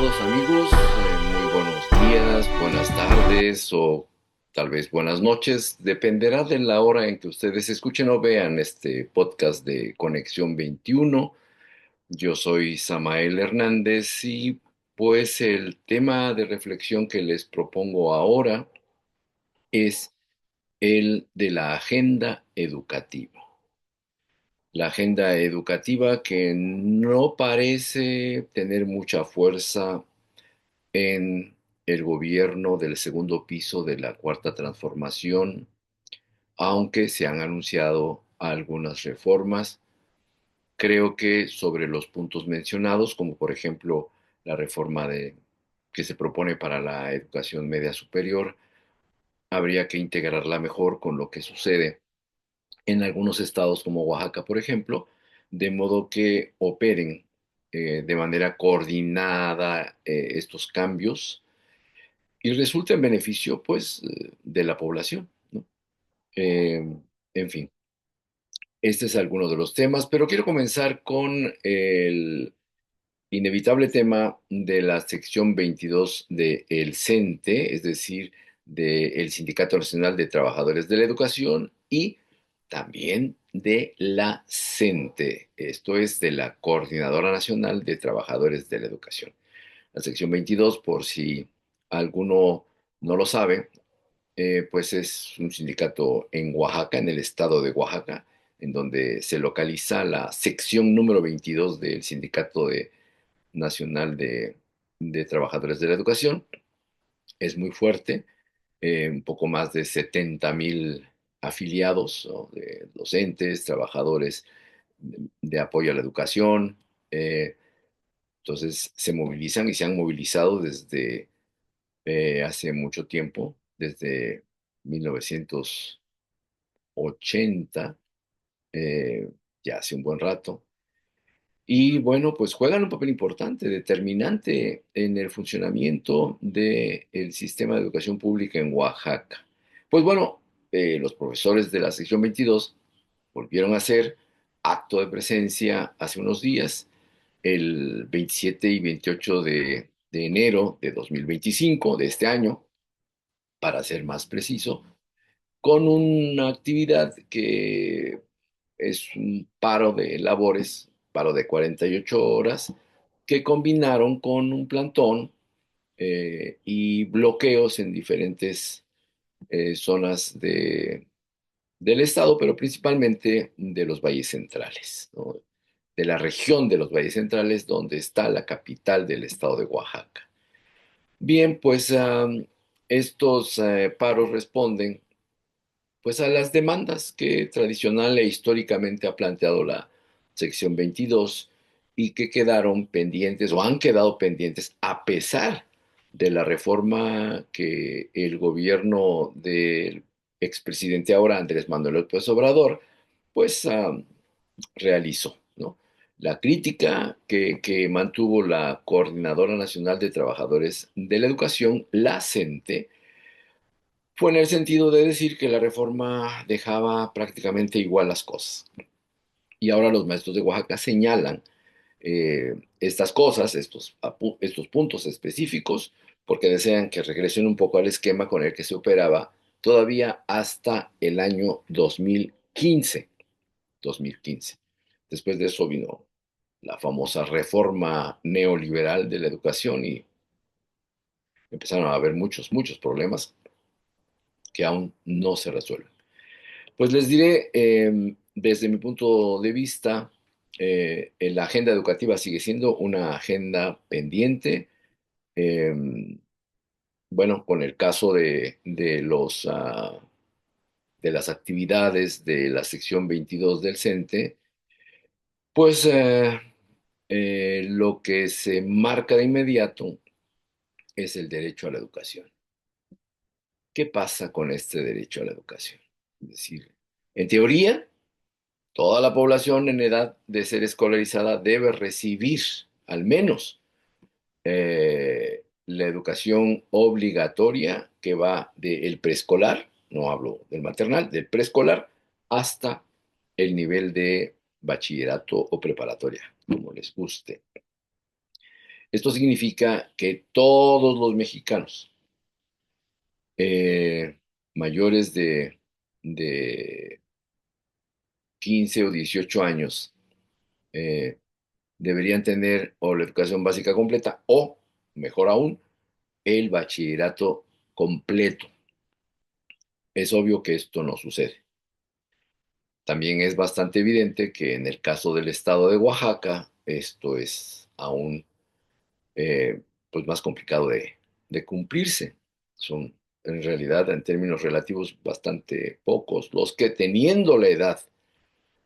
estimados amigos, muy buenos días, buenas tardes o tal vez buenas noches. Dependerá de la hora en que ustedes escuchen o vean este podcast de Conexión 21. Yo soy Samael Hernández y pues el tema de reflexión que les propongo ahora es el de la agenda educativa. La agenda educativa que no parece tener mucha fuerza en el gobierno del segundo piso de la Cuarta Transformación, aunque se han anunciado algunas reformas. Creo que sobre los puntos mencionados, como por ejemplo la reforma que se propone para la educación media superior, habría que integrarla mejor con lo que sucede en algunos estados como Oaxaca, por ejemplo, de modo que operen de manera coordinada estos cambios y resulta en beneficio, pues, de la población, ¿no? Eh, en fin, este es alguno de los temas, pero quiero comenzar con el inevitable tema de la sección 22 de el CENTE, es decir, del Sindicato Nacional de Trabajadores de la Educación y también de la CENTE, esto es de la Coordinadora Nacional de Trabajadores de la Educación. La sección 22, por si alguno no lo sabe, pues es un sindicato en Oaxaca, en el estado de Oaxaca, en donde se localiza la sección número 22 del Nacional de Trabajadores de la Educación. Es muy fuerte, un poco más de 70,000 afiliados, ¿no? De docentes, trabajadores de apoyo a la educación. Entonces se movilizan y se han movilizado desde hace mucho tiempo, desde 1980, eh, ya hace un buen rato. Y bueno, pues juegan un papel importante, determinante en el funcionamiento del sistema de educación pública en Oaxaca. Pues bueno, los profesores de la sección 22 volvieron a hacer acto de presencia hace unos días, el 27 y 28 de enero de 2025 de este año, para ser más preciso, con una actividad que es un paro de labores, paro de 48 horas, que combinaron con un plantón y bloqueos en diferentes zonas del estado, pero principalmente de los valles centrales, ¿no? De la región de los valles centrales, donde está la capital del estado de Oaxaca. Bien, pues estos paros responden pues a las demandas que tradicional e históricamente ha planteado la sección 22 y que quedaron pendientes o han quedado pendientes a pesar de la reforma que el gobierno del expresidente ahora Andrés Manuel López Obrador pues realizó, ¿no? La crítica que mantuvo la Coordinadora Nacional de Trabajadores de la Educación, la CENTE, fue en el sentido de decir que la reforma dejaba prácticamente igual las cosas. Y ahora los maestros de Oaxaca señalan estas cosas, estos puntos específicos, porque desean que regresen un poco al esquema con el que se operaba todavía hasta el año 2015. 2015. Después de eso vino la famosa reforma neoliberal de la educación y empezaron a haber muchos problemas que aún no se resuelven. Pues les diré, desde mi punto de vista, la agenda educativa sigue siendo una agenda pendiente. eh, bueno, con el caso de las actividades de la sección 22 del CENTE, pues lo que se marca de inmediato es el derecho a la educación. ¿Qué pasa con este derecho a la educación? Es decir, en teoría, toda la población en edad de ser escolarizada debe recibir al menos la educación obligatoria que va del preescolar, no hablo del maternal, del preescolar hasta el nivel de bachillerato o preparatoria, como les guste. Esto significa que todos los mexicanos eh, mayores de 15 o 18 años eh, deberían tener o la educación básica completa o, mejor aún, el bachillerato completo. Es obvio que esto no sucede. También es bastante evidente que en el caso del estado de Oaxaca, esto es aún eh, pues más complicado de cumplirse. Son en realidad, en términos relativos, bastante pocos los que teniendo la edad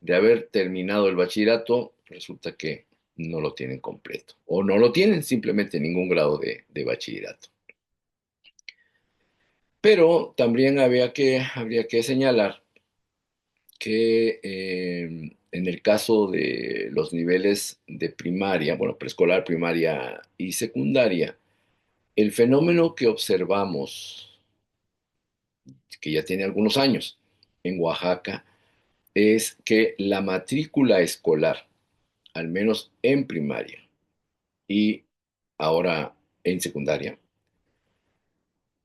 de haber terminado el bachillerato, resulta que no lo tienen completo o no lo tienen simplemente en ningún grado de bachillerato. Pero también habría que señalar que en el caso de los niveles de primaria, bueno, preescolar, primaria y secundaria, el fenómeno que observamos, que ya tiene algunos años en Oaxaca, es que la matrícula escolar, al menos en primaria y ahora en secundaria,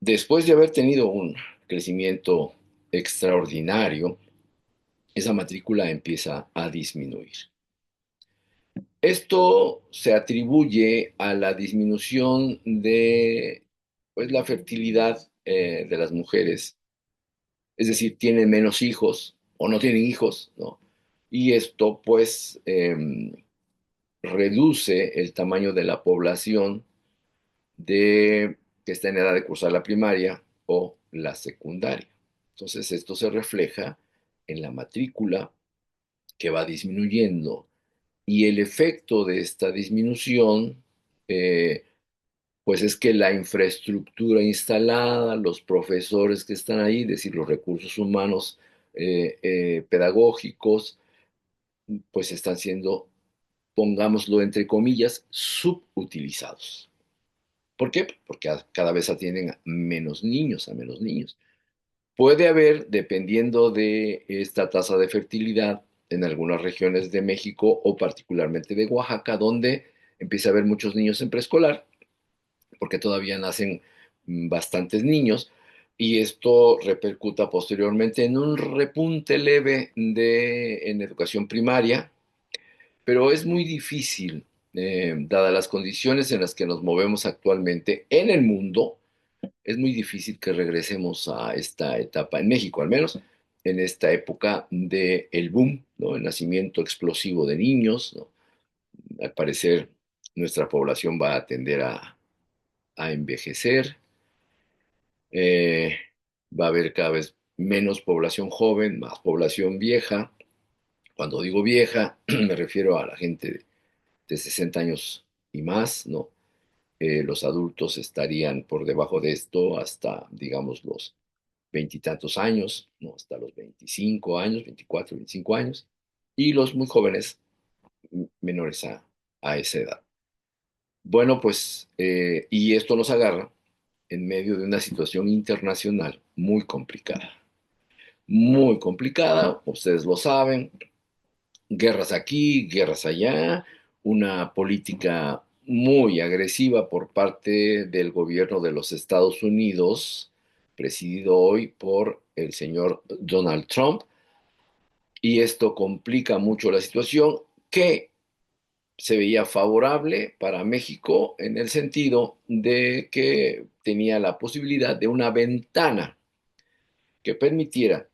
después de haber tenido un crecimiento extraordinario, esa matrícula empieza a disminuir. Esto se atribuye a la disminución de pues, la fertilidad de las mujeres, es decir, tienen menos hijos o no tienen hijos, ¿no? Y esto pues reduce el tamaño de la población que está en edad de cursar la primaria o la secundaria. Entonces esto se refleja en la matrícula que va disminuyendo y el efecto de esta disminución eh, pues es que la infraestructura instalada, los profesores que están ahí, es decir, los recursos humanos pedagógicos, pues están siendo, pongámoslo entre comillas, subutilizados. ¿Por qué? Porque cada vez atienden a menos niños, a menos niños. Puede haber, dependiendo de esta tasa de fertilidad, en algunas regiones de México o particularmente de Oaxaca, donde empieza a haber muchos niños en preescolar, porque todavía nacen bastantes niños, y esto repercuta posteriormente en un repunte leve en educación primaria, pero es muy difícil, dadas las condiciones en las que nos movemos actualmente en el mundo, es muy difícil que regresemos a esta etapa, en México al menos, en esta época del boom, ¿no? El nacimiento explosivo de niños, ¿no? Al parecer, nuestra población va a tender a envejecer, eh, va a haber cada vez menos población joven, más población vieja. Cuando digo vieja, me refiero a la gente de 60 años y más, ¿no? Los adultos estarían por debajo de esto hasta, digamos, los veintitantos años, ¿no? Hasta los 25 años, 24, 25 años, y los muy jóvenes menores a esa edad. Bueno, pues, y esto nos agarra en medio de una situación internacional muy complicada, ustedes lo saben, guerras aquí, guerras allá, una política muy agresiva por parte del gobierno de los Estados Unidos, presidido hoy por el señor Donald Trump, y esto complica mucho la situación que se veía favorable para México en el sentido de que tenía la posibilidad de una ventana que permitiera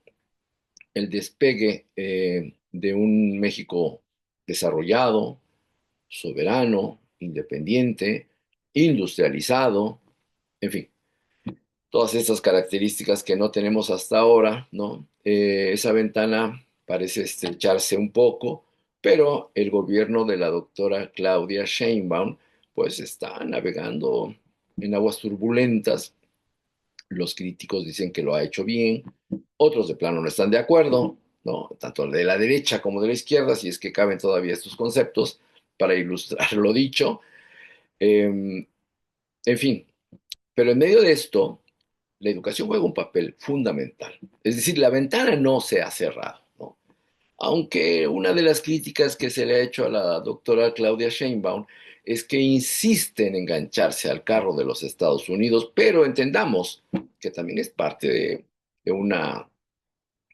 el despegue de un México desarrollado, soberano, independiente, industrializado, en fin, todas estas características que no tenemos hasta ahora, ¿no? Esa ventana parece estrecharse un poco, pero el gobierno de la doctora Claudia Sheinbaum, pues está navegando en aguas turbulentas. Los críticos dicen que lo ha hecho bien, otros de plano no están de acuerdo, ¿no? Tanto de la derecha como de la izquierda, si es que caben todavía estos conceptos para ilustrar lo dicho. En fin, pero en medio de esto, la educación juega un papel fundamental. Es decir, la ventana no se ha cerrado, ¿no? Aunque una de las críticas que se le ha hecho a la doctora Claudia Sheinbaum es que insiste en engancharse al carro de los Estados Unidos, pero entendamos que también es parte de una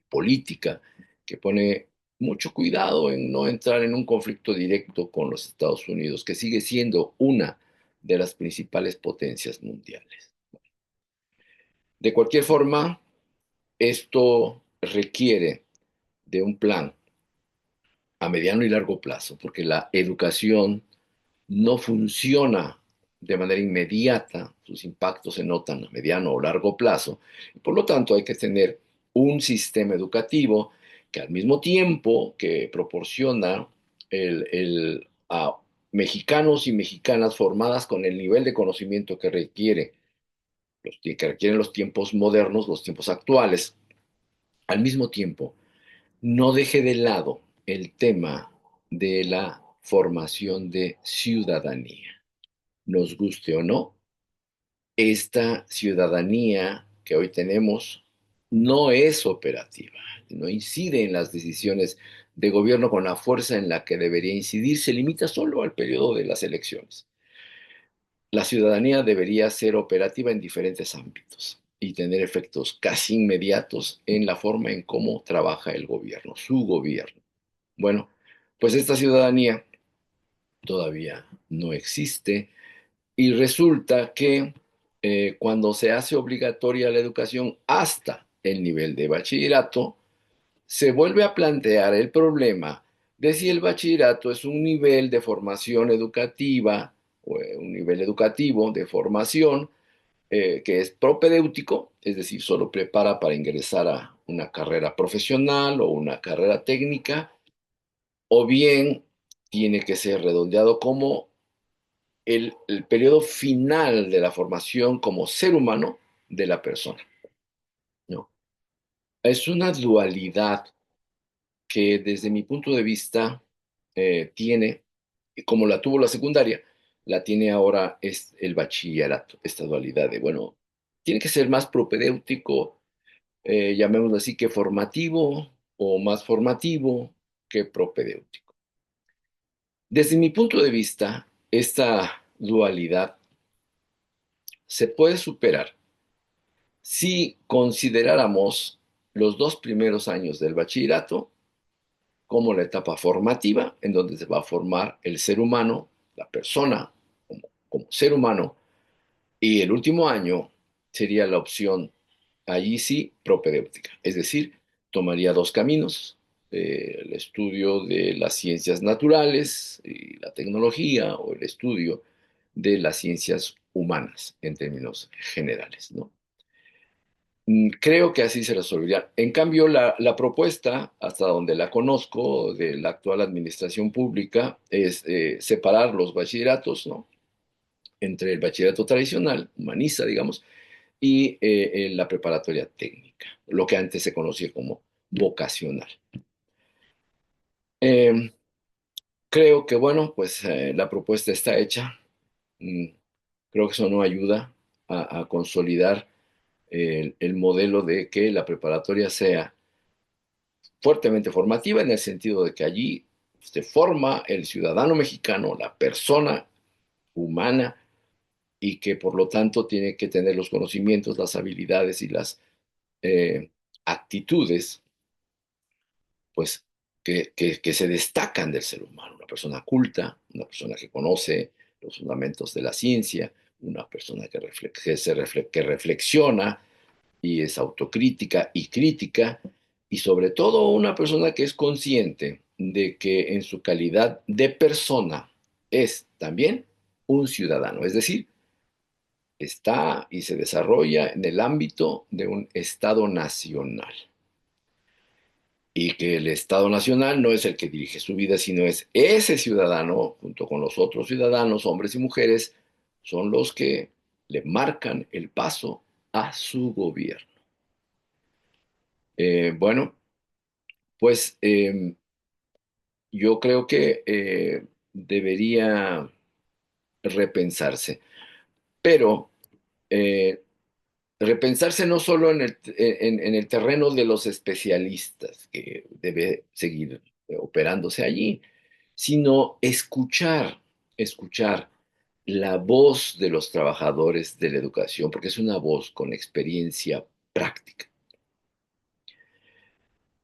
política que pone mucho cuidado en no entrar en un conflicto directo con los Estados Unidos, que sigue siendo una de las principales potencias mundiales. De cualquier forma, esto requiere de un plan a mediano y largo plazo, porque la educación no funciona de manera inmediata, sus impactos se notan a mediano o largo plazo, y por lo tanto hay que tener un sistema educativo que al mismo tiempo que proporciona a mexicanos y mexicanas formadas con el nivel de conocimiento que requieren los tiempos modernos, los tiempos actuales, al mismo tiempo no deje de lado el tema de la formación de ciudadanía. Nos guste o no, esta ciudadanía que hoy tenemos no es operativa, no incide en las decisiones de gobierno con la fuerza en la que debería incidir, se limita solo al periodo de las elecciones. La ciudadanía debería ser operativa en diferentes ámbitos y tener efectos casi inmediatos en la forma en cómo trabaja el gobierno, su gobierno. Bueno, pues esta ciudadanía todavía no existe y resulta que cuando se hace obligatoria la educación hasta el nivel de bachillerato, se vuelve a plantear el problema de si el bachillerato es un nivel de formación educativa o un nivel educativo de formación que es propedéutico, es decir, solo prepara para ingresar a una carrera profesional o una carrera técnica, o bien tiene que ser redondeado como el periodo final de la formación como ser humano de la persona, ¿no? Es una dualidad que desde mi punto de vista tiene, como la tuvo la secundaria, la tiene ahora es el bachillerato, esta dualidad de, bueno, tiene que ser más propedéutico, llamémoslo así, que formativo, o más formativo que propedéutico. Desde mi punto de vista, esta dualidad se puede superar si consideráramos los 2 primeros años del bachillerato como la etapa formativa, en donde se va a formar el ser humano, la persona como ser humano, y el último año sería la opción, allí sí, propedéutica, es decir, tomaría dos caminos, el estudio de las ciencias naturales y la tecnología, o el estudio de las ciencias humanas en términos generales, ¿no? Creo que así se resolvería. En cambio, la propuesta, hasta donde la conozco, de la actual administración pública, es separar los bachilleratos, ¿no? Entre el bachillerato tradicional, humanista, digamos, y la preparatoria técnica, lo que antes se conocía como vocacional. Eh, Creo que, bueno, pues la propuesta está hecha. Mm, Creo que eso no ayuda a consolidar el modelo de que la preparatoria sea fuertemente formativa en el sentido de que allí se forma el ciudadano mexicano, la persona humana, y que por lo tanto tiene que tener los conocimientos, las habilidades y las eh, actitudes, pues, que se destacan del ser humano. Una persona culta, una persona que conoce los fundamentos de la ciencia, una persona que reflexiona y es autocrítica y crítica, y sobre todo una persona que es consciente de que en su calidad de persona es también un ciudadano, es decir, está y se desarrolla en el ámbito de un Estado nacional. Y que el Estado nacional no es el que dirige su vida, sino es ese ciudadano, junto con los otros ciudadanos, hombres y mujeres, son los que le marcan el paso a su gobierno. Bueno, pues yo creo que debería repensarse, pero eh, repensarse no solo en el terreno de los especialistas, que debe seguir operándose allí, sino escuchar. escuchar la voz de los trabajadores de la educación, porque es una voz con experiencia práctica.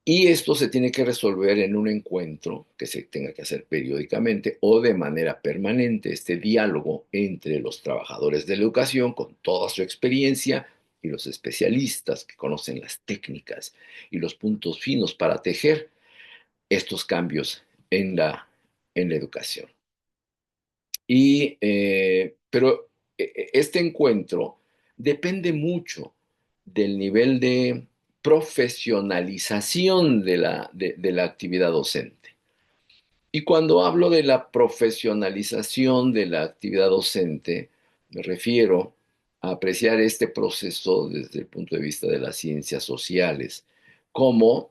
Y esto se tiene que resolver en un encuentro que se tenga que hacer periódicamente o de manera permanente, este diálogo entre los trabajadores de la educación con toda su experiencia y los especialistas que conocen las técnicas y los puntos finos para tejer estos cambios en la educación. Pero este encuentro depende mucho del nivel de profesionalización de la actividad docente. Y cuando hablo de la profesionalización de la actividad docente, me refiero a apreciar este proceso desde el punto de vista de las ciencias sociales como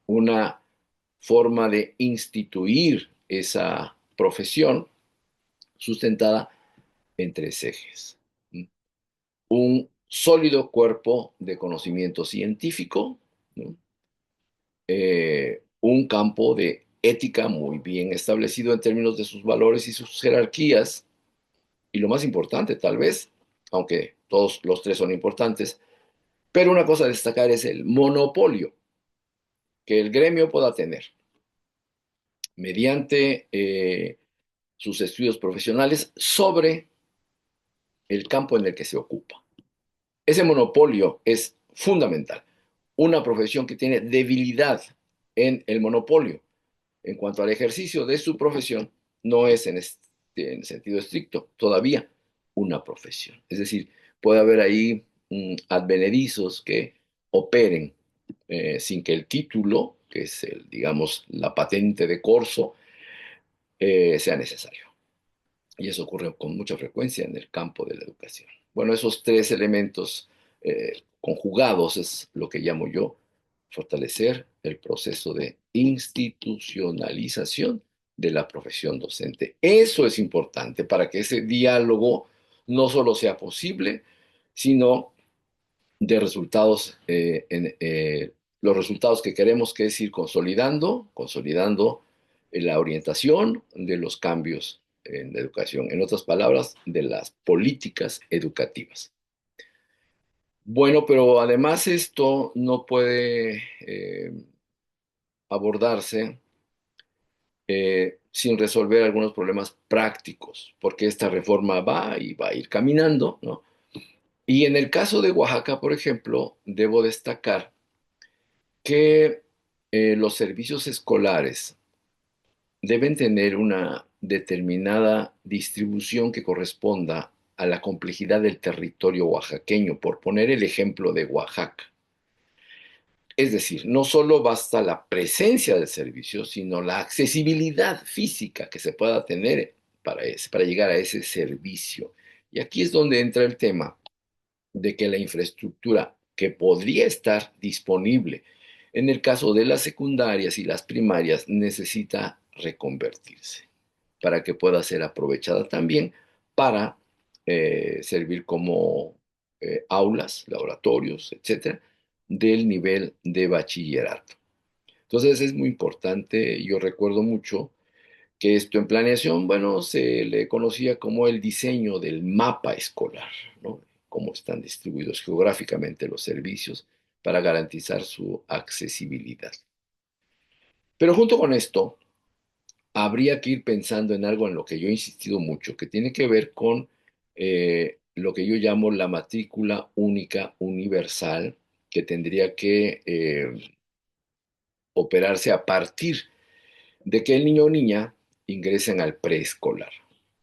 una forma de instituir esa profesión sustentada en tres ejes. Un sólido cuerpo de conocimiento científico, ¿no? Un campo de ética muy bien establecido en términos de sus valores y sus jerarquías, y lo más importante tal vez, aunque todos los tres son importantes, pero una cosa a destacar es el monopolio que el gremio pueda tener mediante sus estudios profesionales sobre el campo en el que se ocupa. Ese monopolio es fundamental. Una profesión que tiene debilidad en el monopolio en cuanto al ejercicio de su profesión no es en sentido estricto todavía una profesión. Es decir, puede haber ahí advenedizos que operen sin que el título, que es digamos, la patente de corso, sea necesario. Y eso ocurre con mucha frecuencia en el campo de la educación. Bueno, esos tres elementos conjugados es lo que llamo yo fortalecer el proceso de institucionalización de la profesión docente. Eso es importante para que ese diálogo no solo sea posible, sino de resultados, los resultados que queremos, que es ir consolidando la orientación de los cambios en la educación, en otras palabras, de las políticas educativas. Bueno, pero además esto no puede abordarse sin resolver algunos problemas prácticos, porque esta reforma va y va a ir caminando, ¿no? Y en el caso de Oaxaca, por ejemplo, debo destacar que los servicios escolares deben tener una determinada distribución que corresponda a la complejidad del territorio oaxaqueño, por poner el ejemplo de Oaxaca. Es decir, no solo basta la presencia del servicio, sino la accesibilidad física que se pueda tener para llegar a ese servicio. Y aquí es donde entra el tema de que la infraestructura que podría estar disponible en el caso de las secundarias y las primarias necesita reconvertirse para que pueda ser aprovechada también para servir como aulas, laboratorios, etcétera, del nivel de bachillerato. Entonces es muy importante, yo recuerdo mucho que esto en planeación, bueno, se le conocía como el diseño del mapa escolar, ¿no? Cómo están distribuidos geográficamente los servicios para garantizar su accesibilidad. Pero junto con esto, habría que ir pensando en algo en lo que yo he insistido mucho, que tiene que ver con lo que yo llamo la matrícula única universal, que tendría que operarse a partir de que el niño o niña ingresen al preescolar.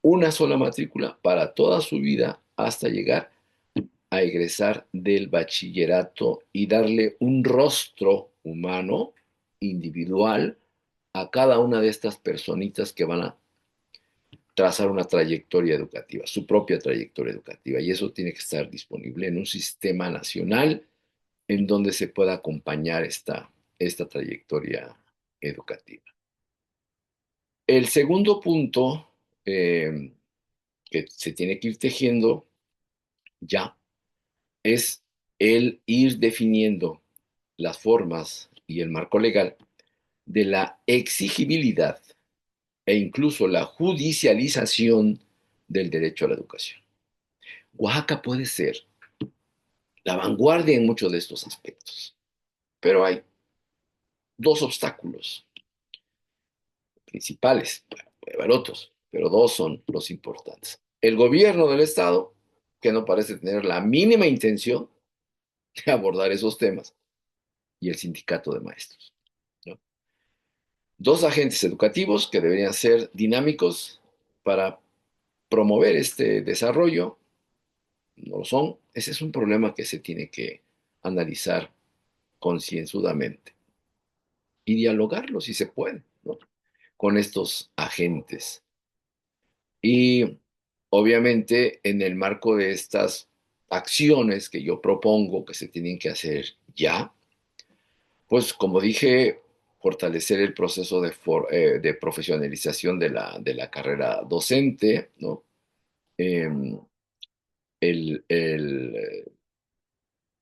Una sola matrícula para toda su vida hasta llegar a egresar del bachillerato y darle un rostro humano, individual, a cada una de estas personitas que van a trazar una trayectoria educativa, su propia trayectoria educativa. Y eso tiene que estar disponible en un sistema nacional en donde se pueda acompañar esta trayectoria educativa. El segundo punto eh, que se tiene que ir tejiendo ya es el ir definiendo las formas y el marco legal de la exigibilidad e incluso la judicialización del derecho a la educación. Oaxaca puede ser la vanguardia en muchos de estos aspectos, pero hay dos obstáculos principales, bueno, puede haber otros, pero dos son los importantes. El gobierno del Estado, que no parece tener la mínima intención de abordar esos temas, y el sindicato de maestros, ¿no? Dos agentes educativos que deberían ser dinámicos para promover este desarrollo, no lo son. Ese es un problema que se tiene que analizar concienzudamente y dialogarlo si se puede, ¿no? Con estos agentes. Y obviamente en el marco de estas acciones que yo propongo que se tienen que hacer ya, pues como dije, fortalecer el proceso de profesionalización de la carrera docente, ¿no? Em,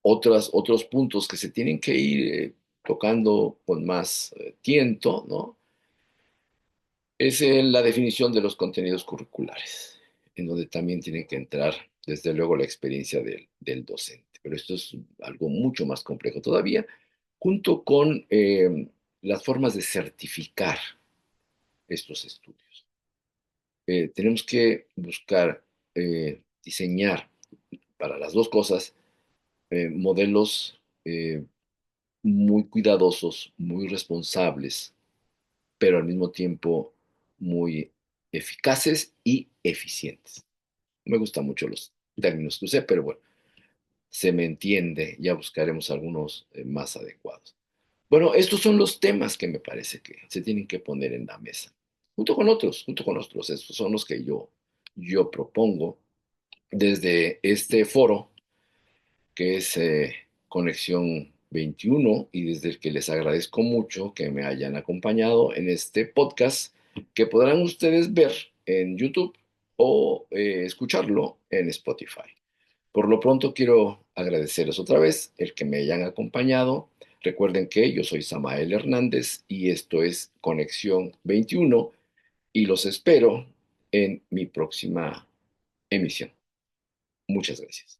otros puntos que se tienen que ir tocando con más tiento, ¿no? Es la definición de los contenidos curriculares, en donde también tiene que entrar, desde luego, la experiencia del docente. Pero esto es algo mucho más complejo todavía, junto con las formas de certificar estos estudios. Tenemos que buscar diseñar para las dos cosas modelos muy cuidadosos, muy responsables, pero al mismo tiempo muy eficaces y eficientes. Me gustan mucho los términos que usé, pero bueno, se me entiende, ya buscaremos algunos más adecuados. Bueno, estos son los temas que me parece que se tienen que poner en la mesa, junto con otros, estos son los que yo propongo desde este foro que es Conexión 21 y desde el que les agradezco mucho que me hayan acompañado en este podcast que podrán ustedes ver en YouTube o escucharlo en Spotify. Por lo pronto quiero agradecerles otra vez el que me hayan acompañado. Recuerden que yo soy Samael Hernández y esto es Conexión 21 y los espero en mi próxima emisión. Muchas gracias.